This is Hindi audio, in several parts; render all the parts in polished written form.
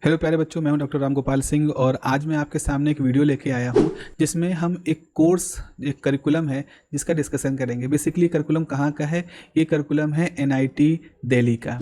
हेलो प्यारे बच्चों, मैं हूं डॉक्टर राम गोपाल सिंह और आज मैं आपके सामने एक वीडियो लेके आया हूं जिसमें हम एक करिकुलम है जिसका डिस्कशन करेंगे। बेसिकली करिकुलम कहाँ का है? ये करिकुलम है एनआईटी दिल्ली का।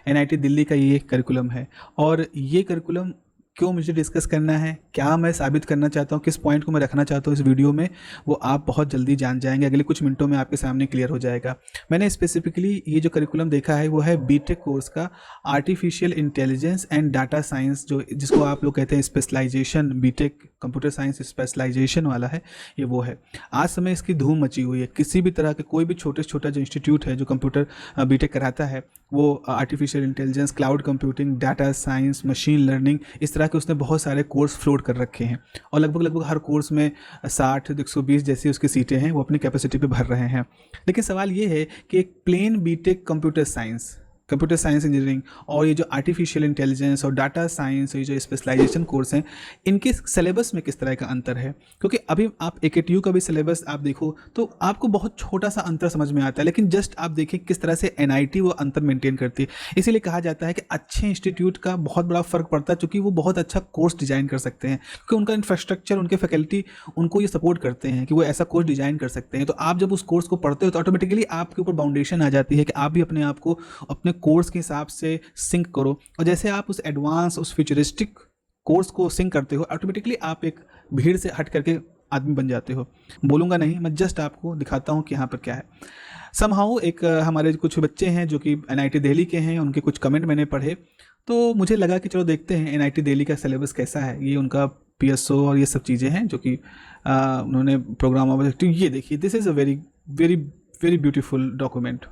एनआईटी दिल्ली का ये करिकुलम है और ये करिकुलम क्यों मुझे डिस्कस करना है, क्या मैं साबित करना चाहता हूँ, किस पॉइंट को मैं रखना चाहता हूँ इस वीडियो में, वो आप बहुत जल्दी जान जाएंगे। अगले कुछ मिनटों में आपके सामने क्लियर हो जाएगा। मैंने स्पेसिफिकली ये जो करिकुलम देखा है वो है बीटेक कोर्स का artificial intelligence and data science, जो जिसको आप लोग कहते हैं specialisation. B Tech computer science specialisation वाला है, ये वो है। आज समय इसकी धूम मची हुई है। किसी भी तरह के कोई भी छोटे से छोटा जो इंस्टीट्यूट है जो कंप्यूटर बीटेक कराता है, वो artificial intelligence, cloud computing, data science, machine learning, इस तरह के उसने बहुत सारे कोर्स फ्लोट कर रखे हैं और लगभग हर कोर्स में 60 120 जैसी उसकी सीटें हैं, वो अपनी कैपेसिटी पे भर रहे हैं। लेकिन सवाल ये है कि एक plain B Tech computer science engineering और ये जो आर्टिफिशियल इंटेलिजेंस और डाटा साइंस, ये जो स्पेशलाइजेशन कोर्स हैं, इनके सिलेबस में किस तरह का अंतर है। क्योंकि अभी आप AKTU का भी सिलेबस आप देखो तो आपको बहुत छोटा सा अंतर समझ में आता है, लेकिन जस्ट आप देखें किस तरह से NIT वो अंतर मेंटेन करती है। इसीलिए कहा जाता है कि अच्छे इंस्टीट्यूट का बहुत बड़ा फर्क पड़ता है, क्योंकि वो बहुत अच्छा कोर्स डिजाइन कर सकते हैं, क्योंकि उनका इंफ्रास्ट्रक्चर, उनके फैकल्टी उनको ये सपोर्ट करते हैं कि वो ऐसा कोर्स डिजाइन कर सकते हैं। तो आप जब उस कोर्स को पढ़ते हो तो ऑटोमेटिकली आपके ऊपर बाउंडेशन आ जाती है कि आप भी अपने आप को अपने कोर्स के हिसाब से सिंक करो। और जैसे आप उस एडवांस, उस फ्यूचरिस्टिक कोर्स को सिंक करते हो, ऑटोमेटिकली आप एक भीड़ से हट करके आदमी बन जाते हो। बोलूँगा नहीं, मैं जस्ट आपको दिखाता हूँ कि यहाँ पर क्या है। समहाउ एक हमारे कुछ बच्चे हैं जो कि NIT दिल्ली के हैं, उनके कुछ कमेंट मैंने पढ़े तो मुझे लगा कि चलो देखते हैं NIT दिल्ली का सिलेबस कैसा है। ये उनका PSO और ये सब चीज़ें हैं जो कि उन्होंने प्रोग्राम ऑब्जेक्टिव, ये देखिए, this is a very very very beautiful document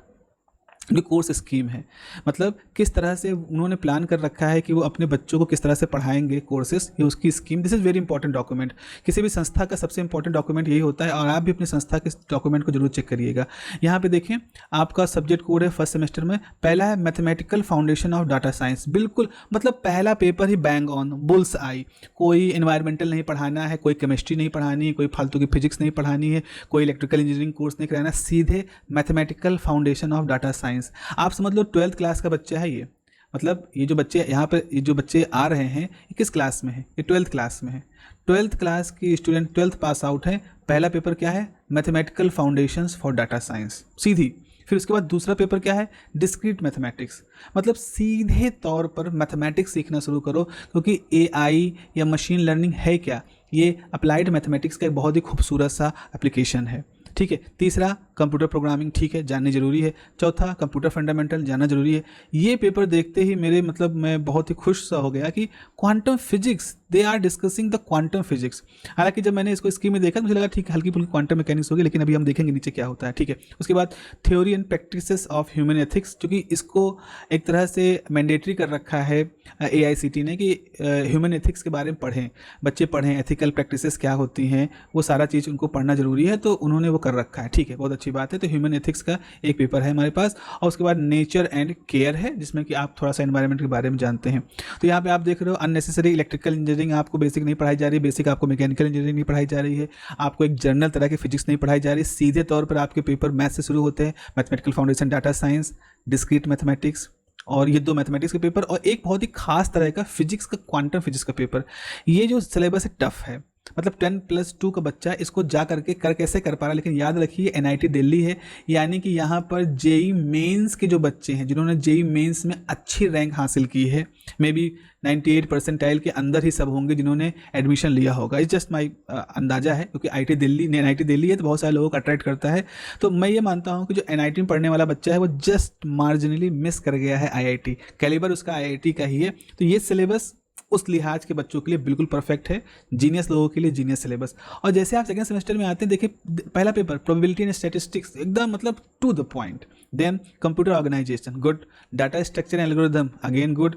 जो कोर्स स्कीम है। मतलब किस तरह से उन्होंने प्लान कर रखा है कि वो अपने बच्चों को किस तरह से पढ़ाएंगे कोर्सेस, ये उसकी scheme. This is very important document. किसी भी संस्था का सबसे इंपॉर्टेंट डॉक्यूमेंट यही होता है और आप भी अपनी संस्था के डॉक्यूमेंट को जरूर चेक करिएगा। यहाँ पे देखें, आपका सब्जेक्ट कोड है फर्स्ट सेमेस्टर में, पहला है mathematical foundation of data science. बिल्कुल, मतलब पहला paper he bang on, bulls आई। कोई इन्वायरमेंटल नहीं पढ़ाना है, कोई केमिस्ट्री नहीं पढ़ानी है, कोई फालतू की फिजिक्स नहीं पढ़ानी है, कोई इलेक्ट्रिकल इंजीनियरिंग कोर्स नहीं कराना, सीधे mathematical foundation of data science. आप समझ लो 12th क्लास का बच्चा है ये। मतलब ये जो बच्चे यहाँ पर, ये जो बच्चे आ रहे हैं, ये किस क्लास में है? ये 12th क्लास में है। 12th क्लास की स्टूडेंट, 12th पास आउट है। पहला पेपर क्या है? Mathematical foundations for data science, सीधी। फिर उसके बाद दूसरा पेपर क्या है? Discrete mathematics. मतलब सीधे तौर पर मैथमेटिक्स सीखना शुरू करो, क्योंकि AI या मशीन लर्निंग है क्या? ये अप्लाइड मैथमेटिक्स का एक बहुत ही खूबसूरत सा एप्लीकेशन है। ठीक है। तीसरा कंप्यूटर प्रोग्रामिंग, ठीक है, जाननी जरूरी है। चौथा कंप्यूटर फंडामेंटल, जानना जरूरी है। ये पेपर देखते ही मेरे मतलब मैं बहुत ही खुश सा हो गया कि quantum physics, they are discussing the quantum physics. हालांकि जब मैंने इसको स्कीम में देखा मुझे लगा ठीक है, हल्की फुल्की क्वांटम मैकेनिक्स होगी, लेकिन अभी हम देखेंगे नीचे क्या होता है। ठीक है। उसके बाद theory and practices of human ethics, क्योंकि इसको एक तरह से मैंडेटरी कर रखा है AICT ने कि ह्यूमन एथिक्स के बारे में पढ़ें, बच्चे पढ़ें, एथिकल प्रैक्टिसेस क्या होती हैं, वो सारा चीज़ उनको पढ़ना जरूरी है, तो उन्होंने वो कर रखा है। ठीक है, बहुत अच्छी बात है। तो ह्यूमन एथिक्स का एक पेपर है हमारे पास, और उसके बाद नेचर एंड केयर है, जिसमें कि आप थोड़ा सा एनवायरनमेंट के बारे में जानते हैं। तो यहाँ पे आप देख रहे हो, अननेसेसरी इलेक्ट्रिकल इंजीनियरिंग आपको बेसिक नहीं पढ़ाई जा रही, बेसिक आपको मैकेनिकल इंजीनियरिंग नहीं पढ़ाई जा रही है, आपको एक जनरल तरह की फिजिक्स नहीं पढ़ाई जा रही। सीधे तौर पर आपके पेपर मैथ से शुरू होते हैं, mathematical foundation data science, discrete mathematics, और ये 2 मैथमेटिक्स के पेपर, और एक बहुत ही खास तरह का फिजिक्स का, क्वांटम फिजिक्स का पेपर। ये जो सिलेबस है टफ है, मतलब 10+2 का बच्चा इसको जा करके कैसे कर पा रहा है। लेकिन याद रखिए NIT दिल्ली है, यानी कि यहाँ पर JEE मेंस के जो बच्चे हैं, जिन्होंने JEE मेंस में अच्छी रैंक हासिल की है, मे बी 98 परसेंटाइल के अंदर ही सब होंगे जिन्होंने एडमिशन लिया होगा। इस जस्ट माई अंदाजा है, क्योंकि NIT दिल्ली है तो बहुत सारे लोगों को अट्रैक्ट करता है। तो मैं ये मानता हूँ कि जो NIT में पढ़ने वाला बच्चा है वो जस्ट मार्जिनली मिस कर गया है IIT, कैलिबर उसका IIT का ही है। तो ये सिलेबस उस लिहाज के बच्चों के लिए बिल्कुल परफेक्ट है, जीनियस लोगों के लिए जीनियस सिलेबस। और जैसे आप सेकंड सेमेस्टर में आते हैं, देखिए पहला पेपर प्रोबेबिलिटी एंड स्टैटिस्टिक्स, एकदम मतलब to the point. Then computer organisation, good. Data structure and algorithm, again good.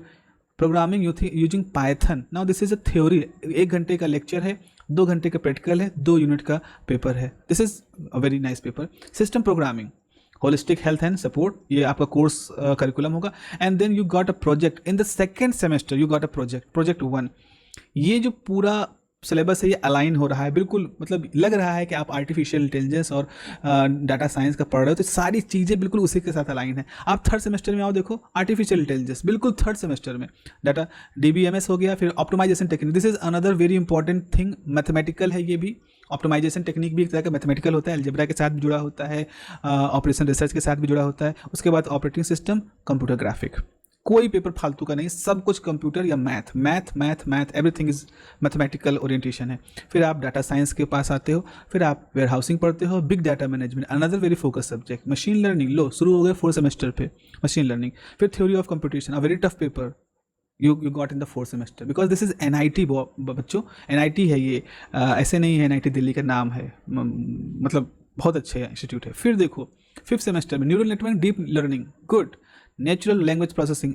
Programming using Python, now this is a theory, 1 घंटे का लेक्चर है, 2 घंटे का प्रैक्टिकल है, 2 यूनिट का पेपर है। This is a very nice paper. System programming, holistic health and support, ये आपका कोर्स करिकुलम होगा। And then you got a project in the second semester, you got a project 1। ये जो पूरा सिलेबस से ये अलाइन हो रहा है, बिल्कुल मतलब लग रहा है कि आप आर्टिफिशियल इंटेलिजेंस और डाटा साइंस का पढ़ रहे हो, तो सारी चीज़ें बिल्कुल उसी के साथ अलाइन है। आप थर्ड सेमेस्टर में आओ, देखो आर्टिफिशियल इंटेलिजेंस बिल्कुल थर्ड सेमेस्टर में, डाटा DBMS हो गया, फिर optimisation technique, this is another very important thing, mathematical है ये भी। ऑप्टिमाइजेशन टेक्निक भी एक तरह का मैथमेटिकल होता है, अलजेब्रा के साथ भी जुड़ा होता है, ऑपरेशन रिसर्च के साथ भी जुड़ा होता है। उसके बाद ऑपरेटिंग सिस्टम, कंप्यूटर ग्राफिक, कोई पेपर फालतू का नहीं, सब कुछ कंप्यूटर या math math math math, everything is mathematical orientation है। फिर आप डाटा साइंस के पास आते हो, फिर आप वेयर हाउसिंग पढ़ते हो, big data management another very focus subject, machine learning, लो शुरू हो गए फोर्थ सेमेस्टर पे मशीन लर्निंग। फिर theory of computation, a very tough paper you got in the fourth semester, because this is NIT बच्चों, NIT है ये, ऐसे नहीं है NIT दिल्ली का नाम है, मतलब बहुत अच्छे इंस्टीट्यूट है। फिर देखो फिफ्थ सेमेस्टर में neural network deep learning, good, natural language processing,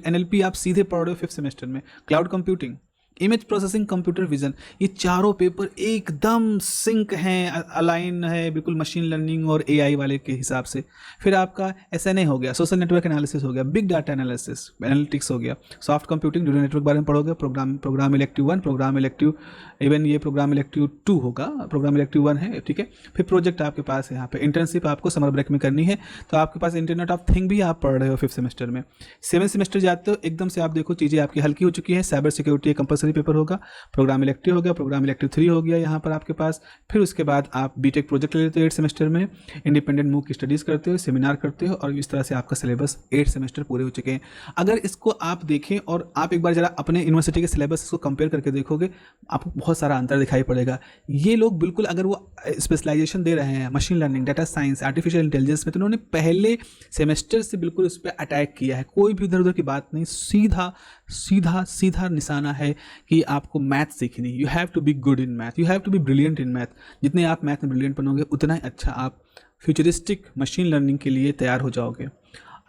NLP आप सीधे पढ़ रहे हो फिफ्थ सेमेस्टर में, cloud computing, image processing, computer vision, ये चारों पेपर एकदम सिंक हैं, अलाइन है बिल्कुल मशीन लर्निंग और AI वाले के हिसाब से। फिर आपका SNA हो गया, सोशल नेटवर्क एनालिसिस हो गया, बिग डाटा एनालिसिस एनालिटिक्स हो गया, सॉफ्ट कंप्यूटिंग, न्यूरल नेटवर्क बारे में पढ़ोगे, programme elective 1, programme elective, even ये प्रोग्राम इलेक्टिव 2 होगा, प्रोग्राम इलेक्टिव 1 है, ठीक है। फिर प्रोजेक्ट आपके पास है, यहाँ पे इंटर्नशिप आपको समर ब्रेक में करनी है, तो आपके पास इंटरनेट ऑफ थिंग भी आप पढ़ रहे हो फिफ्थ सेमेस्टर में। सेवन सेमेस्टर जाते हो एकदम से आप देखो चीज़ें आपकी हल्की हो चुकी है, साइबर सिक्योरिटी कंपलसरी पेपर होगा, प्रोग्राम इलेक्टिव हो गया, प्रोग्राम इलेक्टिव 3 हो गया यहाँ पर आपके पास। फिर उसके बाद आप बीटेक प्रोजेक्ट ले लेते हो 8 सेमेस्टर में, इंडिपेंडेंट मूव की स्टडीज़ करते हो, सेमिनार करते हो, और इस तरह से आपका सिलेबस 8 सेमेस्टर पूरे हो चुके हैं। अगर इसको आप देखें और आप एक बार जरा अपने यूनिवर्सिटी के सिलेबस को कंपेयर करके देखोगे, आपको बहुत सारा अंतर दिखाई पड़ेगा। ये लोग बिल्कुल अगर वो स्पेशलाइजेशन दे रहे हैं machine learning, data science, artificial intelligence में, तो उन्होंने पहले सेमेस्टर से बिल्कुल उस पर अटैक किया है, कोई भी इधर उधर की बात नहीं, सीधा सीधा सीधा निशाना है कि आपको मैथ सीखनी, you have to be good in math, you have to be brilliant in math. जितने आप मैथ में ब्रिलियंट बनोगे उतना ही अच्छा आप फ्यूचरिस्टिक मशीन लर्निंग के लिए तैयार हो जाओगे।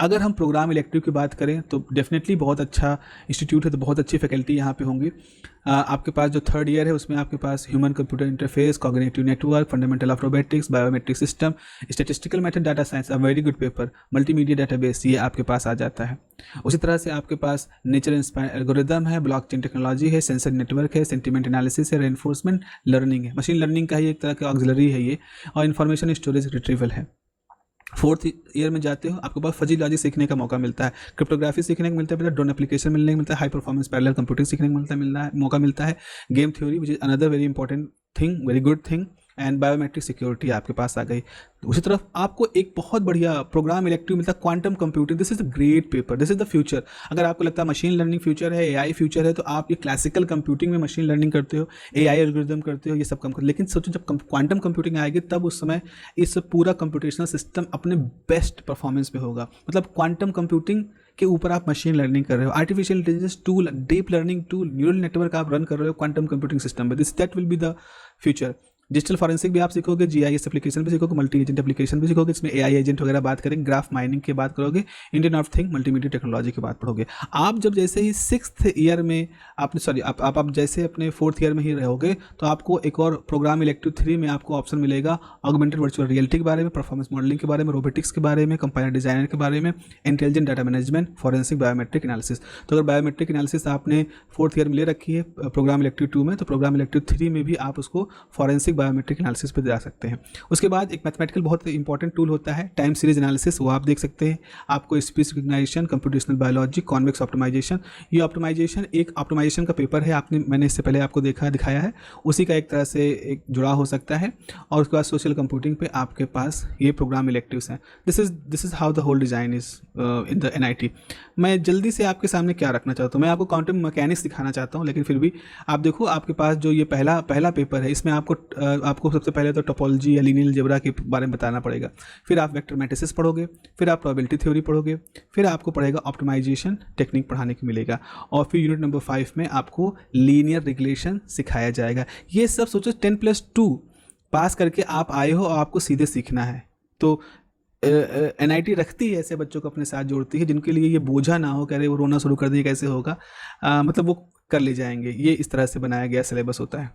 अगर हम प्रोग्राम इलेक्टिव की बात करें तो डेफिनेटली बहुत अच्छा इंस्टीट्यूट है, तो बहुत अच्छी फैकल्टी यहाँ पे होंगी। आपके पास जो थर्ड ईयर है उसमें आपके पास human computer interface, cognitive network, fundamental of robotics, biometric system, statistical method, data science, a very good paper, multimedia database, ये आपके पास आ जाता है। उसी तरह से आपके पास नेचर इंस्पायर्ड एल्गोरिदम है, ब्लॉकचेन टेक्नोलॉजी है, सेंसर नेटवर्क है, सेंटिमेंट एनालिसिस है, रेनफोर्समेंट लर्निंग है, मशीन लर्निंग का ही एक तरह का ऑक्सिलरी है ये, और इन्फॉर्मेशन स्टोरेज रिट्रीवल है। फोर्थ ईयर में जाते हो आपके पास फजी लॉजिक सीखने का मौका मिलता है, क्रिप्टोग्राफी सीखने को मिलता है, ड्रोन एप्लीकेशन मिलने को मिलता है, हाई परफॉर्मेंस पैरेलल कंप्यूटिंग सीखने को मौका मिलता है, game theory which is another very important thing, very good thing, and biometric security आपके पास आ गई। उसी तरफ आपको एक बहुत बढ़िया प्रोग्राम इलेक्टिव मिलता है, quantum computing, this is a great paper, this is the future. अगर आपको लगता है मशीन लर्निंग फ्यूचर है, AI फ्यूचर है, तो आप ये क्लासिकल कंप्यूटिंग में मशीन लर्निंग करते हो, AI एल्गोरिथम करते हो, ये सब काम करते हो, लेकिन सोचो जब क्वांटम कंप्यूटिंग आएगी तब उस समय इस पूरा कंप्यूटेशनल सिस्टम अपने बेस्ट परफॉर्मेंस पे होगा। मतलब क्वांटम कंप्यूटिंग के ऊपर आप मशीन लर्निंग कर रहे हो, artificial intelligence tool, deep learning tool, neural network आप रन कर रहे हो क्वांटम कंप्यूटिंग सिस्टम में, this that will be the future. Digital forensic भी आप सीखोगे, GIS एप्लीकेशन भी सीखोगे, मल्टी एजेंट एप्लीकेशन भी सीखोगे, इसमें AI एजेंट वगैरह बात करेंगे, ग्राफ माइनिंग की बात करोगे, Indian of thing, multimedia technology की बात पढ़ोगे। आप जब जैसे ही सिक्स्थ ईयर में आप जैसे अपने फोर्थ ईयर में ही रहोगे तो आपको एक और प्रोग्राम इलेक्टिव 3 में आपको ऑप्शन मिलेगा ऑगमेंटेड वर्चुअल रियलिटी के बारे में, परफॉर्मेंस मॉडलिंग के बारे में, रोबोटिक्स के बारे में, कंपाइलर डिजाइनर के बारे में, intelligent data management, forensic, biometric analysis. तो अगर बायोमेट्रिक एनालिसिस आपने फोर्थ ईयर में ले रखी है प्रोग्राम इलेक्टिव 2 में, तो प्रोग्राम इलेक्टिव 3 में भी आप उसको फॉरेंसिक बायोमेट्रिक एनालिसिस पे जा सकते हैं। उसके बाद एक मैथमेटिकल बहुत इंपॉर्टेंट टूल होता है टाइम सीरीज एनालिसिस, वो आप देख सकते हैं। आपको speech recognition, computational biology, convex optimisation, ये ऑप्टिमाइजेशन एक ऑप्टिमाइजेशन का पेपर है, मैंने इससे पहले आपको दिखाया है, उसी का एक तरह से एक जुड़ा हो सकता है। और उसके बाद सोशल कंप्यूटिंग पे आपके पास ये प्रोग्राम इलेक्टिव्स हैं। This is how the whole design is in the NIT। मैं जल्दी से आपके सामने क्या रखना चाहता हूँ, मैं आपको क्वांटम मैकेनिक्स दिखाना चाहता हूँ, लेकिन फिर भी आप देखो आपके पास जो ये पहला पेपर है, इसमें आपको सबसे पहले तो टोपोलॉजी या लीनियर अलजेब्रा के बारे में बताना पड़ेगा, फिर आप वेक्टर मैट्रिसेस पढ़ोगे, फिर आप प्रोबेबिलिटी थ्योरी पढ़ोगे, फिर आपको पढ़ेगा ऑप्टिमाइजेशन टेक्निक पढ़ाने को मिलेगा, और फिर यूनिट नंबर 5 में आपको लीनियर रिग्रेशन सिखाया जाएगा। ये सब सोचो 10+2 पास करके आप आए हो और आपको सीधे सीखना है। तो NIT रखती है ऐसे बच्चों को अपने साथ जोड़ती है जिनके लिए ये बोझा ना हो, कह रहे वो रोना शुरू कर दिए कैसे होगा, मतलब वो कर ले जाएंगे। ये इस तरह से बनाया गया सिलेबस होता है।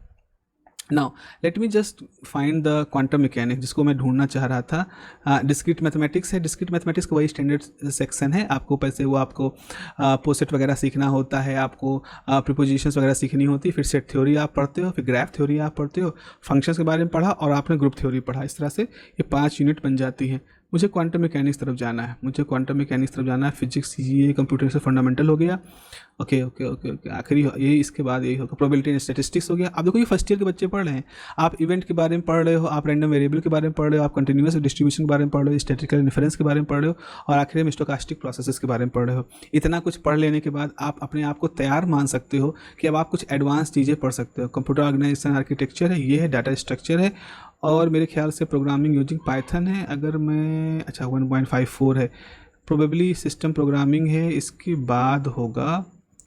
Now let me just find the quantum mechanics जिसको मैं ढूंढना चाह रहा था। डिस्क्रीट मैथमेटिक्स है, डिस्क्रीट मैथमेटिक्स का वही स्टैंडर्ड सेक्शन है। आपको पैसे वो आपको पोसेट वगैरह सीखना होता है, आपको प्रीपोजिशंस वगैरह सीखनी होती है, फिर सेट थ्योरी आप पढ़ते हो, फिर ग्राफ थ्योरी आप पढ़ते हो, फंक्शंस के बारे में पढ़ा और आपने ग्रुप थ्योरी पढ़ा। इस तरह से ये 5 यूनिट बन जाती हैं। मुझे क्वांटम मैकेनिक्स तरफ जाना है, मुझे क्वांटम मैकेनिक्स तरफ जाना है। फिजिक्स, ये कंप्यूटर से फंडामेंटल हो गया। ओके ओके ओके ओके, आखिरी ये इसके बाद यही होगा, प्रोबेबिलिटी एंड स्टैटिस्टिक्स हो गया। आप देखो ये फर्स्ट ईयर के बच्चे पढ़ रहे हैं, आप इवेंट के बारे में पढ़ रहे हो, आप रैंडम वेरिएबल के बारे में पढ़ रहे हो, आप कंटिन्यूअस डिस्ट्रीब्यूशन के बारे में पढ़ रहे हो, स्टैटिस्टिकल इन्फरेंस के बारे में पढ़ रहे हो, और आखिर में स्टोकास्टिक प्रोसेसेस के बारे में पढ़ रहे हो। इतना कुछ पढ़ लेने के बाद आप अपने आप को तैयार मान सकते हो कि अब आप कुछ एडवांस चीज़ें पढ़ सकते हो। कंप्यूटर ऑर्गेनाइजेशन आर्किटेक्चर है, ये है डाटा स्ट्रक्चर है, और मेरे ख्याल से प्रोग्रामिंग यूजिंग पाइथन है। अगर मैं, अच्छा 1.54 है, प्रोबेबली सिस्टम प्रोग्रामिंग है। इसके बाद होगा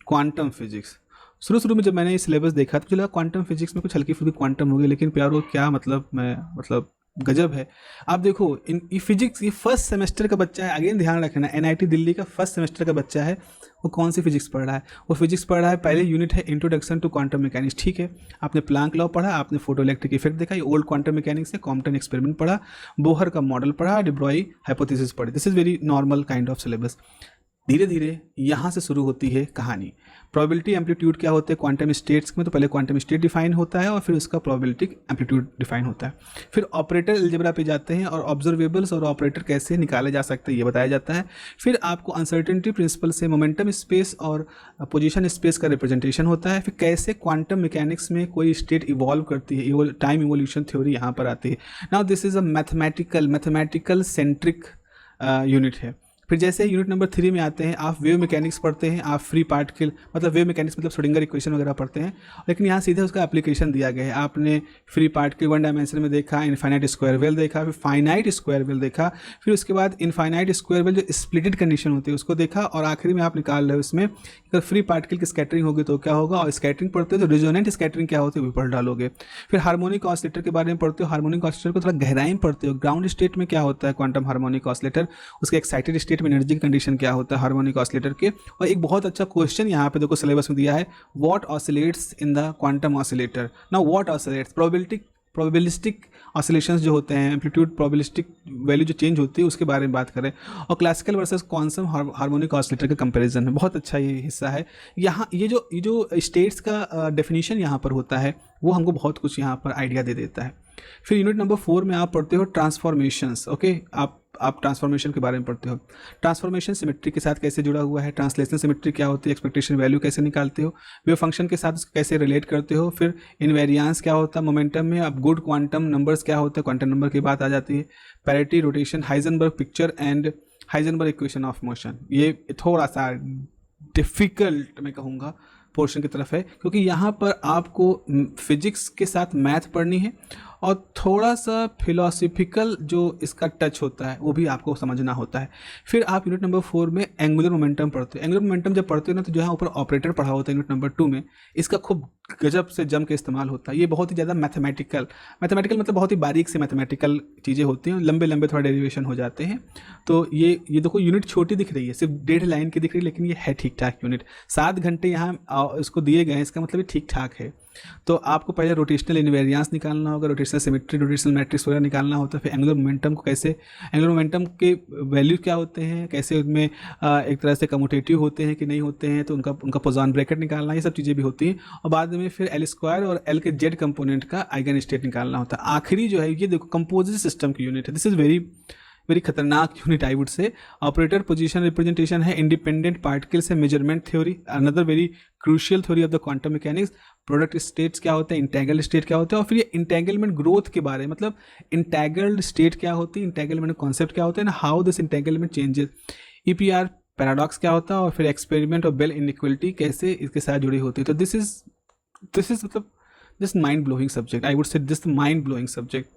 क्वांटम फिजिक्स। शुरू में जब मैंने ये सिलेबस देखा तो मुझे लगा क्वांटम फिजिक्स में कुछ हल्की फुल्की क्वांटम होगी, लेकिन प्यारो क्या मतलब गजब है। आप देखो ये फिजिक्स, ये फर्स्ट सेमेस्टर का बच्चा है। अगेन ध्यान रखना, एनआईटी दिल्ली का फर्स्ट सेमेस्टर का बच्चा है, वो कौन सी फिजिक्स पढ़ रहा है? वो फिजिक्स पढ़ रहा है, पहले यूनिट है इंट्रोडक्शन टू क्वांटम मैकेनिक्स। ठीक है, आपने प्लांक लॉ पढ़ा, आपने फोटो इलेक्ट्रिक इफेक्ट देखा, ये ओल्ड क्वांटम मैकेनिक्स है, कॉम्पटन एक्सपेरिमेंट पढ़ा, बोहर का मॉडल पढ़ा, डिब्रॉय हाइपोथेसिस पढ़ी। This is very normal kind of syllabus. धीरे धीरे यहाँ से शुरू होती है कहानी। प्रोबेबिलिटी एम्पलीट्यूड क्या होते हैं क्वांटम स्टेट्स में? तो पहले क्वांटम स्टेट डिफाइन होता है और फिर उसका प्रोबेबिलिटी एम्पलीट्यूड डिफाइन होता है। फिर ऑपरेटर अलजेब्रा पे जाते हैं और ऑब्जर्वेबल्स और ऑपरेटर कैसे निकाले जा सकते हैं ये बताया जाता है। फिर आपको अनसर्टेनिटी प्रिंसिपल से मोमेंटम स्पेस और पोजीशन स्पेस का रिप्रेजेंटेशन होता है। फिर कैसे क्वांटम मैकेनिक्स में कोई स्टेट इवॉल्व करती है, टाइम इवोल्यूशन थ्योरी यहाँ पर आती है। Now this is a mathematical centric unit है। फिर जैसे यूनिट नंबर 3 में आते हैं, आप वेव मैकेनिक्स पढ़ते हैं, आप फ्री पार्टिकल मतलब वेव मैकेनिक्स मतलब श्रोडिंगर इक्वेशन वगैरह पढ़ते हैं, लेकिन यहाँ सीधे उसका एप्लीकेशन दिया गया है। आपने फ्री पार्टिकल 1 डायमेंशन में देखा, इनफाइनाइट स्क्वायर वेल देखा, फिर फाइनाइट स्क्वायर वेल देखा, फिर उसके बाद इनफाइनाइट स्क्वायर वेल जो स्प्लिटेड कंडीशन होती है उसको देखा, और आखिरी में आप निकाल रहे हो इसमें अगर फ्री पार्टिकल की स्कैटरिंग होगी तो क्या होगा, और स्कैटरिंग पढ़ते हो तो रिजोनेंट स्कैटरिंग क्या होती है वो पढ़ डालोगे। फिर हार्मोनिक ऑसिलेटर के बारे में पढ़ते हो, हार्मोनिक ऑसिलेटर को थोड़ा गहराई में पढ़ते हो। ग्राउंड स्टेट में क्या होता है क्वांटम हार्मोनिक ऑसिलेटर, उसके एक्साइटेड स्टेट में एनर्जी की कंडीशन क्या होता है हार्मोनिक ऑसिलेटर के। और एक बहुत अच्छा क्वेश्चन यहाँ पे देखो सिलेबस में दिया है, what oscillates in the quantum oscillator. Now what oscillates, probabilistic oscillations जो होते हैं, एम्पलीट्यूड प्रोबेबिलिस्टिक वैल्यू जो चेंज होती है उसके बारे में बात करें, और classical versus quantum harmonic oscillator का कंपैरिजन है। बहुत अच्छा ये हिस्सा है। यहाँ ये जो स्टेट्स का डेफिनेशन यहाँ पर होता है वो हमको बहुत कुछ यहाँ पर आइडिया दे देता है। फिर यूनिट नंबर 4 में आप पढ़ते हो ट्रांसफॉर्मेशंस। ओके, आप ट्रांसफॉर्मेशन के बारे में पढ़ते हो। ट्रांसफॉर्मेशन सिमेट्री के साथ कैसे जुड़ा हुआ है, ट्रांसलेशन सिमेट्री क्या होती है, एक्सपेक्टेशन वैल्यू कैसे निकालते हो, वेव फंक्शन के साथ उसको कैसे रिलेट करते हो। फिर इनवेरियंस क्या होता है मोमेंटम में, अब गुड क्वांटम नंबर्स क्या होता है, क्वांटम नंबर की बात आ जाती है। Parity, rotation, Heisenberg picture and Heisenberg equation of motion. ये थोड़ा सा डिफिकल्ट मैं कहूँगा पोर्शन की तरफ है, क्योंकि यहाँ पर आपको फिजिक्स के साथ मैथ पढ़नी है और थोड़ा सा फिलोसफिकल जो इसका टच होता है वो भी आपको समझना होता है। फिर आप यूनिट नंबर 4 में एंगुलर मोमेंटम पढ़ते हो। एंगुलर मोमेंटम जब पढ़ते हो ना तो जो है ऊपर ऑपरेटर पढ़ा होता है यूनिट नंबर 2 में, इसका खूब गजब से जम के इस्तेमाल होता है। ये बहुत ही ज़्यादा मैथमेटिकल मतलब बहुत ही बारीक से मैथमेटिकल चीज़ें होती हैं, लंबे थोड़ा डेरिवेशन हो जाते हैं। तो ये देखो यूनिट छोटी दिख रही है, सिर्फ 1.5 लाइन की दिख रही है, लेकिन ये है ठीक ठाक यूनिट। 7 घंटे यहाँ इसको दिए गए हैं, इसका मतलब ये ठीक ठाक है। तो आपको पहले रोटेशनल इनवेरियंस निकालना होगा, रोटेशनल सिमेट्री, रोटेशनल मैट्रिक्स वगैरह निकालना होता है। फिर एंगुलर मोमेंटम को कैसे, एंगुलर मोमेंटम के वैल्यू क्या होते हैं, कैसे उनमें एक तरह से कम्यूटेटिव होते हैं कि नहीं होते हैं, तो उनका पोजॉन ब्रैकेट निकालना, ये सब चीज़ें भी होती हैं। और बाद में फिर एल स्क्वायर और एल के जेड कंपोनेंट का आइगन स्टेट निकालना होता है। आखिरी जो है ये देखो कंपोजिट सिस्टम की यूनिट है। दिस इज़ वेरी खतरनाक यूनिट आई वुड से। ऑपरेटर पोजीशन रिप्रेजेंटेशन है, इंडिपेंडेंट पार्टिकल से measurement theory, another very crucial theory of the quantum mechanics. Product states क्या होते हैं, इंटेग्रल स्टेट क्या होता है, और फिर ये इंटेगलमेंट ग्रोथ के बारे में, मतलब इंटेग्रल्ड स्टेट क्या होती है, इंटेगलमेंट कॉन्सेप्ट क्या होता है ना, how this entanglement changes, EPR paradox क्या होता है, और फिर एक्सपेरिमेंट और बेल इनइक्वलिटी कैसे इसके साथ जुड़ी होती है। तो दिस इज मतलब just mind blowing subject, I would से जस्ट माइंड ब्लोइंग सब्जेक्ट।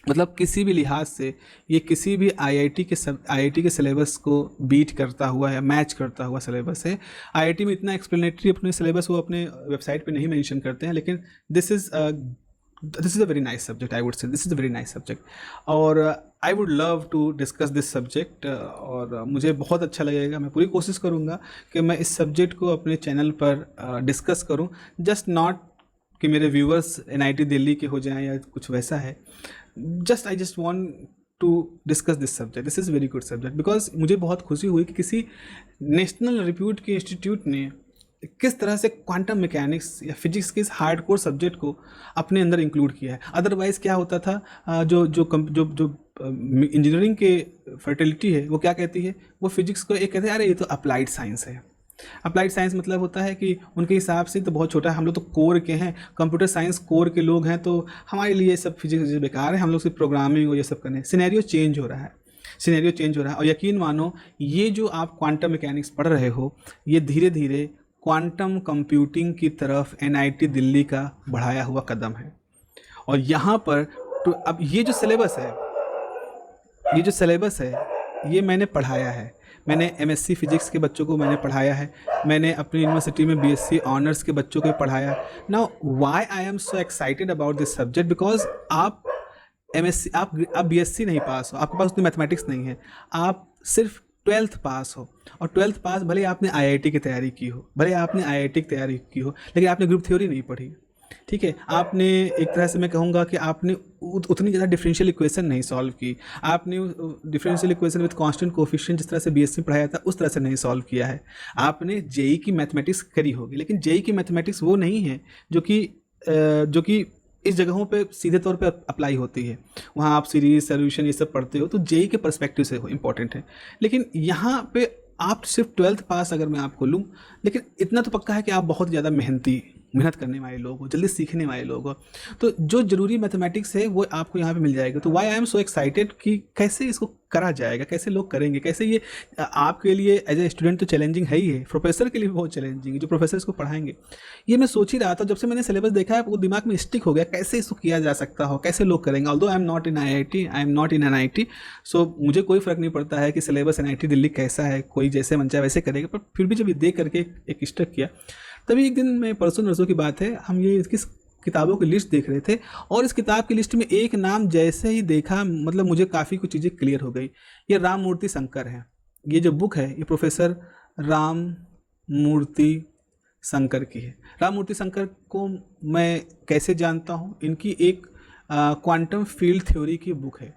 मतलब किसी भी लिहाज से ये किसी भी आईआईटी के सिलेबस को बीट करता हुआ या मैच करता हुआ सिलेबस है। आईआईटी में इतना एक्सप्लेनेटरी अपने सिलेबस वो अपने वेबसाइट पे नहीं मेंशन करते हैं, लेकिन this is a very nice subject, I would say this is a very nice subject. और I would love to discuss this subject, और मुझे बहुत अच्छा लगेगा, मैं पूरी कोशिश करूँगा कि मैं इस सब्जेक्ट को अपने चैनल पर डिस्कस करूँ, जस्ट नॉट कि मेरे व्यूअर्स एनआईटी दिल्ली के हो जाएं या कुछ वैसा है, I just want to discuss this subject. This is very good subject because मुझे बहुत खुशी हुई कि किसी नेशनल रिप्यूट के इंस्टीट्यूट ने किस तरह से क्वांटम मैकेनिक्स या फिजिक्स के इस हार्ड कोर सब्जेक्ट को अपने अंदर इंक्लूड किया है। अदरवाइज़ क्या होता था, जो इंजीनियरिंग के फर्टिलिटी है वो क्या कहती है, वो फिजिक्स को एक कहते हैं अरे ये तो अप्लाइड साइंस है। अप्लाइड साइंस मतलब होता है कि उनके हिसाब से तो बहुत छोटा है, हम लोग तो कोर के हैं, कंप्यूटर साइंस कोर के लोग हैं, तो हमारे लिए सब फिजिक्स बेकार है, हम लोग सिर्फ प्रोग्रामिंग और ये सब करने। सिनेरियो चेंज हो रहा है, सिनेरियो चेंज हो रहा है। और यकीन मानो ये जो आप क्वांटम मैकेनिक्स पढ़ रहे हो, ये धीरे धीरे क्वांटम कंप्यूटिंग की तरफ एनआईटी दिल्ली का बढ़ाया हुआ कदम है। और यहाँ पर तो अब ये जो सिलेबस है ये मैंने पढ़ाया है। मैंने एमएससी फिजिक्स के बच्चों को मैंने पढ़ाया है, मैंने अपनी यूनिवर्सिटी में बीएससी ऑनर्स के बच्चों को पढ़ाया। Now why I am so excited about this subject, because आप एमएससी आप बीएससी नहीं पास हो, आपके पास उतनी मैथमेटिक्स नहीं है, आप सिर्फ 12th पास हो। और 12th पास भले आपने आईआईटी की तैयारी की हो, लेकिन आपने ग्रुप थ्योरी नहीं पढ़ी, ठीक है। आपने एक तरह से मैं कहूँगा कि आपने उतनी ज़्यादा डिफरेंशियल इक्वेशन नहीं सॉल्व की, आपने differential equation with constant coefficient जिस तरह से बीएससी पढ़ाया था उस तरह से नहीं सॉल्व किया है। आपने जेई की मैथमेटिक्स करी होगी, लेकिन जेई की मैथमेटिक्स वो नहीं है जो कि इस जगहों पे सीधे तौर पे अप्लाई होती है। वहाँ आप सीरीज सोल्यूशन ये सब पढ़ते हो तो जेई के पर्सपेक्टिव से इंपॉर्टेंट है। लेकिन यहाँ पे आप सिर्फ 12th पास अगर मैं आपको लूँ, लेकिन इतना तो पक्का है कि आप बहुत ज़्यादा मेहनत करने वाले लोग हो, जल्दी सीखने वाले लोग हो, तो जो ज़रूरी मैथमेटिक्स है वो आपको यहाँ पे मिल जाएगा। तो why I am so excited कि कैसे इसको करा जाएगा, कैसे लोग करेंगे, कैसे ये आपके लिए एज ए स्टूडेंट तो चैलेंजिंग है ही है, प्रोफेसर के लिए भी बहुत चैलेंजिंग है, जो प्रोफेसर इसको पढ़ाएंगे। ये मैं सोच ही रहा था जब से मैंने सिलेबस देखा है, वो दिमाग में स्टिक हो गया कैसे इसको किया जा सकता हो, कैसे लोग करेंगे। Although I am not in NIT, so मुझे कोई फ़र्क नहीं पड़ता है कि सिलेबस एनआईटी दिल्ली कैसा है, कोई जैसे मन चाहे वैसे करेगा। पर फिर भी जब ये देख करके एक स्टक किया, तभी एक दिन मैं परसों नरसों की बात है, हम ये इसकी किताबों की लिस्ट देख रहे थे और इस किताब की लिस्ट में एक नाम जैसे ही देखा, मतलब मुझे काफ़ी कुछ चीज़ें क्लियर हो गई। ये राम मूर्ति शंकर है। ये जो बुक है ये प्रोफेसर राम मूर्ति शंकर की है। राम मूर्ति शंकर को मैं कैसे जानता हूँ, इनकी एक क्वांटम फील्ड थ्योरी की बुक है।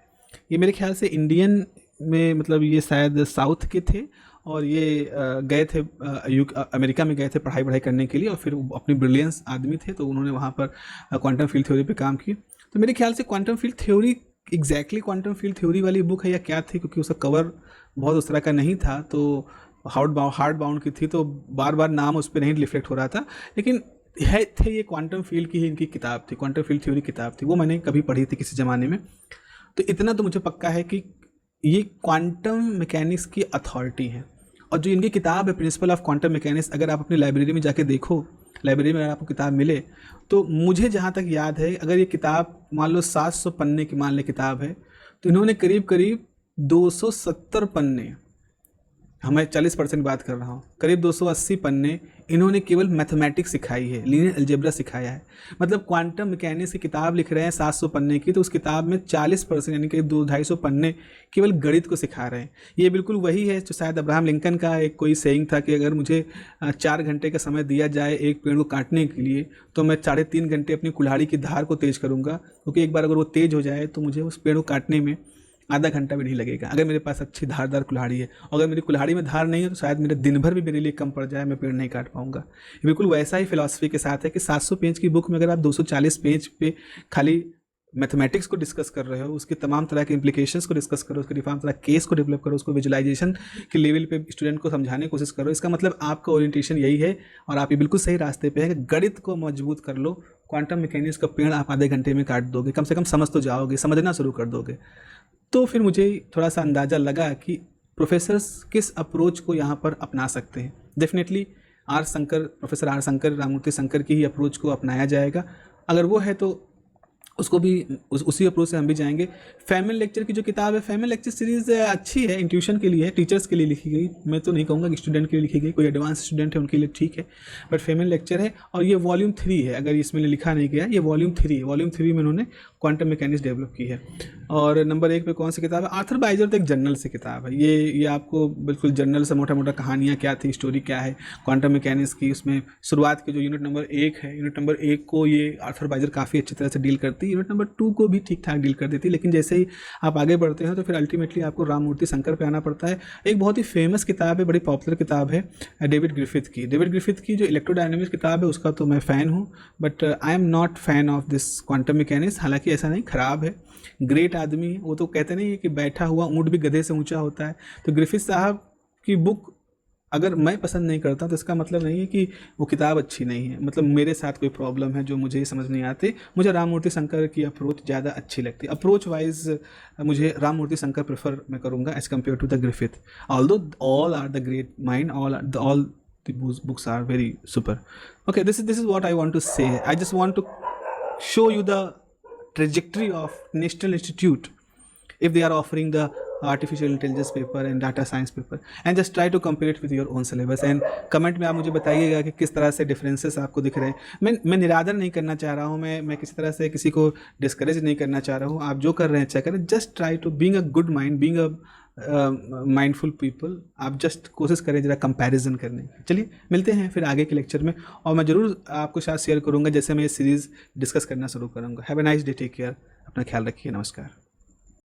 ये मेरे ख्याल से इंडियन में, मतलब ये शायद साउथ के थे और ये गए थे अमेरिका में गए थे पढ़ाई करने के लिए, और फिर अपनी ब्रिलियंस आदमी थे तो उन्होंने वहाँ पर क्वांटम फील्ड थ्योरी पे काम की। तो मेरे ख्याल से quantum field theory exactly quantum field theory वाली बुक है या क्या थी, क्योंकि उसका कवर बहुत उस तरह का नहीं था, तो हार्ड बाउंड की थी, तो बार बार नाम उस पर नहीं रिफ्लेक्ट हो रहा था। लेकिन ये क्वांटम फील्ड की ही इनकी किताब थी, क्वांटम फील्ड थ्योरी किताब थी, वो मैंने कभी पढ़ी थी किसी ज़माने में। तो इतना तो मुझे पक्का है कि ये क्वांटम मैकेनिक्स की अथॉरिटी है। और जो इनकी किताब है प्रिंसिपल ऑफ क्वांटम मैकेनिक्स, अगर आप अपनी लाइब्रेरी में जाके देखो, लाइब्रेरी में अगर आपको किताब मिले, तो मुझे जहाँ तक याद है, अगर ये किताब मान लो 700 पन्ने की मान ले किताब है, तो इन्होंने करीब 270 पन्ने, मैं 40% बात कर रहा हूँ, करीब 280 पन्ने इन्होंने केवल मैथमेटिक्स सिखाई है, लीनियर अलजेब्रा सिखाया है। मतलब क्वांटम मैकेनिक्स की किताब लिख रहे हैं 700 पन्ने की, तो उस किताब में 40% यानी कि 200-250 पन्ने केवल गणित को सिखा रहे हैं। ये बिल्कुल वही है जो शायद अब्राहम लिंकन का एक कोई सेइंग था कि अगर मुझे 4 घंटे का समय दिया जाए एक पेड़ को काटने के लिए, तो मैं 3.5 घंटे अपनी कुल्हाड़ी की धार को तेज़ करूँगा, क्योंकि एक बार अगर वो तेज़ हो जाए तो मुझे उस पेड़ को काटने में आधा घंटा भी नहीं लगेगा, अगर मेरे पास अच्छी धारदार कुल्हाड़ी है। अगर मेरी कुल्हाड़ी में धार नहीं है तो शायद मेरे दिन भर भी मेरे लिए कम पड़ जाए, मैं पेड़ नहीं काट पाऊंगा। बिल्कुल वैसा ही फिलॉसफी के साथ है कि 700 पेज की बुक में अगर आप 240 पेज पे खाली मैथमेटिक्स को डिस्कस कर रहे हो, उसके तमाम तरह के इंप्लीकेशंस को डिस्कस करो, उसके तमाम तरह केस को डेवलप करो, उसको विजुलाइजेशन के लेवल पे स्टूडेंट को समझाने की कोशिश करो, इसका मतलब आपका ओरिएंटेशन यही है और आप ये बिल्कुल सही रास्ते पे हैं कि गणित को मजबूत कर लो। क्वांटम मैकेनिक्स का पेड़ आप आधे घंटे में काट दोगे, कम से कम समझ तो जाओगे, समझना शुरू कर दोगे। तो फिर मुझे थोड़ा सा अंदाज़ा लगा कि प्रोफेसर्स किस अप्रोच को यहाँ पर अपना सकते हैं। Definitely professor R Shankar, Ramamurthy Shankar की ही अप्रोच को अपनाया जाएगा। अगर वो है तो उसको भी उसी अप्रोच से हम भी जाएंगे। फैमिली लेक्चर की जो किताब है, फैमिली लेक्चर सीरीज़ अच्छी है, इंट्यूशन के लिए है, टीचर्स के लिए लिखी गई। मैं तो नहीं कहूँगा कि स्टूडेंट के लिए लिखी गई, कोई एडवांस स्टूडेंट है उनके लिए ठीक है, बट फैमिली लेक्चर है। और ये वॉल्यूम 3 है, अगर इसमें लिखा नहीं गया, ये वॉल्यूम 3 है। वॉल्यूम 3 में उन्होंने क्वांटम मैकेनिक्स डेवलप की है। और नंबर 1 पे कौन सी किताब है? आर्थर बाइजर, तो एक जर्नल से किताब है ये आपको बिल्कुल जर्नल से मोटा मोटा कहानियाँ क्या थी, स्टोरी क्या है क्वांटम मैकेनिक्स की। उसमें शुरुआत के जो यूनिट नंबर 1 है, यूनिट नंबर 1 को ये आर्थर बाइजर काफ़ी अच्छी तरह से डील करती है। यूनिट नंबर 2 को भी ठीक ठाक डील कर देती है, लेकिन जैसे ही आप आगे बढ़ते हैं तो फिर अल्टीमेटली आपको राममूर्ति शंकर पे आना पड़ता है। एक बहुत ही फेमस किताब है, बड़ी पॉपुलर किताब है डेविड ग्रिफिथ की। डेविड ग्रिफिथ की जो इलेक्ट्रोडायनेमिक्स किताब है उसका तो मैं फ़ैन हूँ, but I am not fan of this quantum mechanics. हालांकि ऐसा नहीं, ख़राब है, ग्रेट आदमी है वो, तो कहते नहीं है कि बैठा हुआ ऊँट भी गधे से ऊँचा होता है। तो ग्रिफिथ साहब की बुक अगर मैं पसंद नहीं करता तो इसका मतलब नहीं है कि वो किताब अच्छी नहीं है, मतलब मेरे साथ कोई प्रॉब्लम है जो मुझे ही समझ नहीं आती। मुझे राममूर्ति शंकर की अप्रोच ज़्यादा अच्छी लगती है। अप्रोच वाइज मुझे राममूर्ति शंकर प्रेफर मैं करूँगा as compare to the Griffith. Although all are the great mind, all the books are very super. Okay, this is what I want to say. I just want to show you the trajectory of National Institute if they are offering the artificial intelligence paper and data science paper, and just try to compare it with your own syllabus. and comment में आप मुझे बताइएगा कि किस तरह से differences आपको दिख रहे हैं। मैं निरादर नहीं करना चाह रहा हूँ, मैं किसी तरह से किसी को discourage नहीं करना चाह रहा हूँ। आप जो कर रहे हैं अच्छा करें, just try to being a good mind, being a mindful people. आप जस्ट कोशिश करें ज़रा कंपैरिजन करने की। चलिए मिलते हैं फिर आगे के लेक्चर में, और मैं ज़रूर आपको साथ शेयर करूँगा जैसे मैं ये सीरीज़ डिस्कस करना शुरू करूँगा। Have a nice day, take care, अपना ख्याल रखिए, नमस्कार।